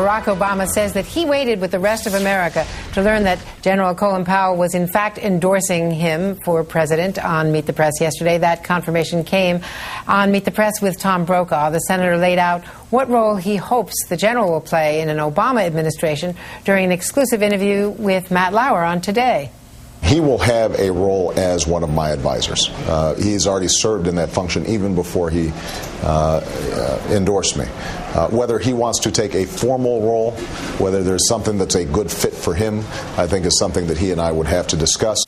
Barack Obama says that he waited with the rest of America to learn that General Colin Powell was in fact endorsing him for president on Meet the Press yesterday. That confirmation came on Meet the Press with Tom Brokaw. The senator laid out what role he hopes the general will play in an Obama administration during an exclusive interview with Matt Lauer on Today. He will have a role as one of my advisors. He's already served in that function even before he endorsed me. Whether he wants to take a formal role, whether there's something that's a good fit for him, I think is something that he and I would have to discuss.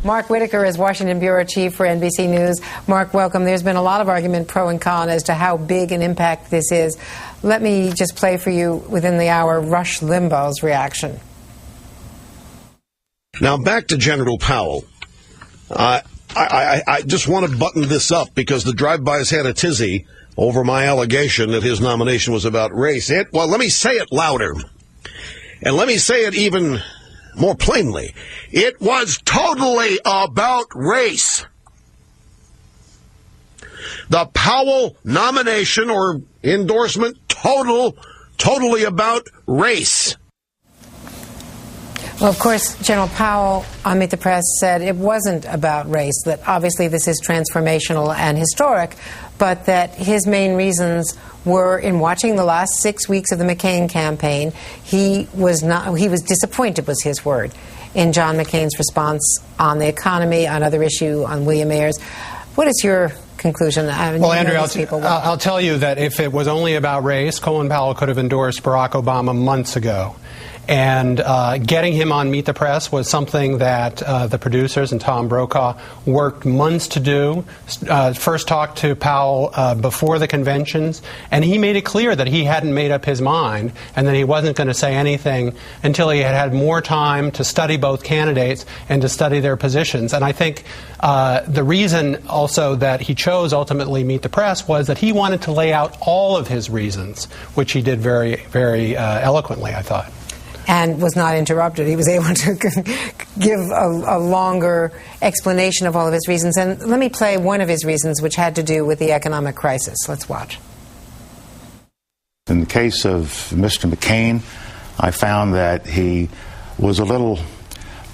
Mark Whitaker is Washington bureau chief for NBC News. Mark, welcome. There's been a lot of argument, pro and con, as to how big an impact this is. Let me just play for you within the hour Rush Limbaugh's reaction. Now, back to General Powell. I just want to button this up because the drive-bys had a tizzy over my allegation that his nomination was about race. Well, let me say it louder. And let me say it even more plainly. It was totally about race. The Powell nomination or endorsement, totally about race. Well, of course, General Powell on Meet the Press said it wasn't about race, that obviously this is transformational and historic, but that his main reasons were in watching the last 6 weeks of the McCain campaign. He was disappointed, was his word, in John McCain's response on the economy, on other issue, on William Ayers. What is your conclusion? Well, Andrew, I'll tell you that if it was only about race, Colin Powell could have endorsed Barack Obama months ago. And getting him on Meet the Press was something that the producers and Tom Brokaw worked months to do. First talked to Powell before the conventions, and he made it clear that he hadn't made up his mind and that he wasn't going to say anything until he had more time to study both candidates and to study their positions. And I think the reason also that he chose ultimately Meet the Press was that he wanted to lay out all of his reasons, which he did very, very eloquently, I thought. And was not interrupted. He was able to give a longer explanation of all of his reasons. And let me play one of his reasons, which had to do with the economic crisis. Let's watch. In the case of Mr. McCain, I found that he was a little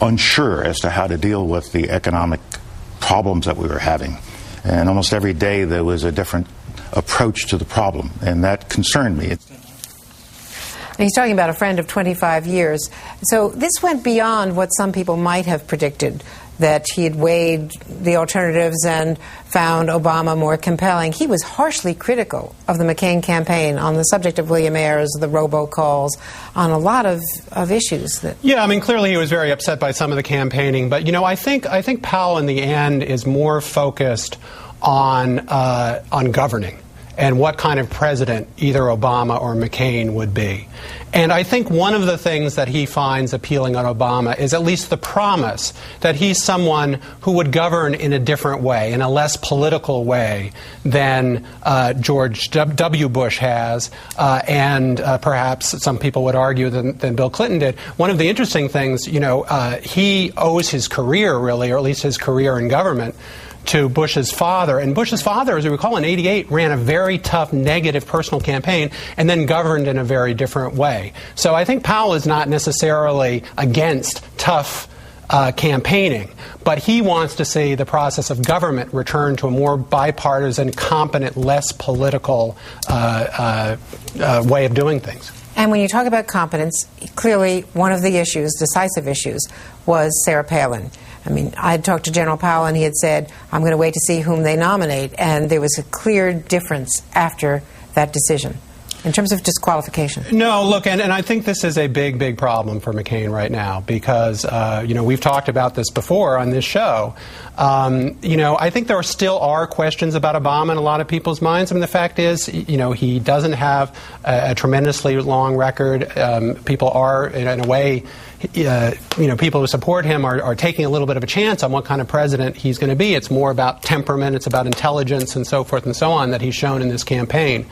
unsure as to how to deal with the economic problems that we were having. And almost every day there was a different approach to the problem, and that concerned me. He's talking about a friend of 25 years. So this went beyond what some people might have predicted, that he had weighed the alternatives and found Obama more compelling. He was harshly critical of the McCain campaign on the subject of William Ayers, the robocalls, on a lot of issues. Yeah, I mean, clearly he was very upset by some of the campaigning. But, you know, I think Powell in the end is more focused on governing and what kind of president either Obama or McCain would be. And I think one of the things that he finds appealing on Obama is at least the promise that he's someone who would govern in a different way, in a less political way than George W. Bush has, and perhaps some people would argue than Bill Clinton did. One of the interesting things, you know, he owes his career, really, or at least his career in government, to Bush's father. And Bush's father, as we recall, in '88, ran a very tough, negative personal campaign and then governed in a very different way. So I think Powell is not necessarily against tough campaigning, but he wants to see the process of government return to a more bipartisan, competent, less political way of doing things. And when you talk about competence, clearly one of the issues, decisive issues, was Sarah Palin. I mean, I had talked to General Powell, and he had said, I'm going to wait to see whom they nominate. And there was a clear difference after that decision in terms of disqualification. No, look, and I think this is a big, big problem for McCain right now because, you know, we've talked about this before on this show. You know, I think there still are questions about Obama in a lot of people's minds. I mean, the fact is, you know, he doesn't have a tremendously long record. People are, in a way, you know, people who support him are taking a little bit of a chance on what kind of president he's going to be. It's more about temperament, it's about intelligence and so forth and so on that he's shown in this campaign.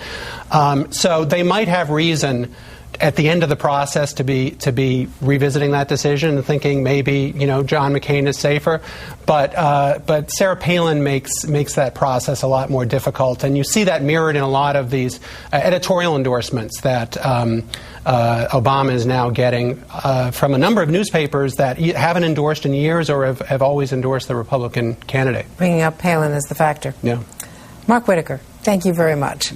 So So they might have reason at the end of the process to be revisiting that decision and thinking maybe John McCain is safer, but Sarah Palin makes that process a lot more difficult, and you see that mirrored in a lot of these editorial endorsements that Obama is now getting from a number of newspapers that haven't endorsed in years or have always endorsed the Republican candidate. Bringing up Palin as the factor. Yeah. Mark Whitaker, thank you very much.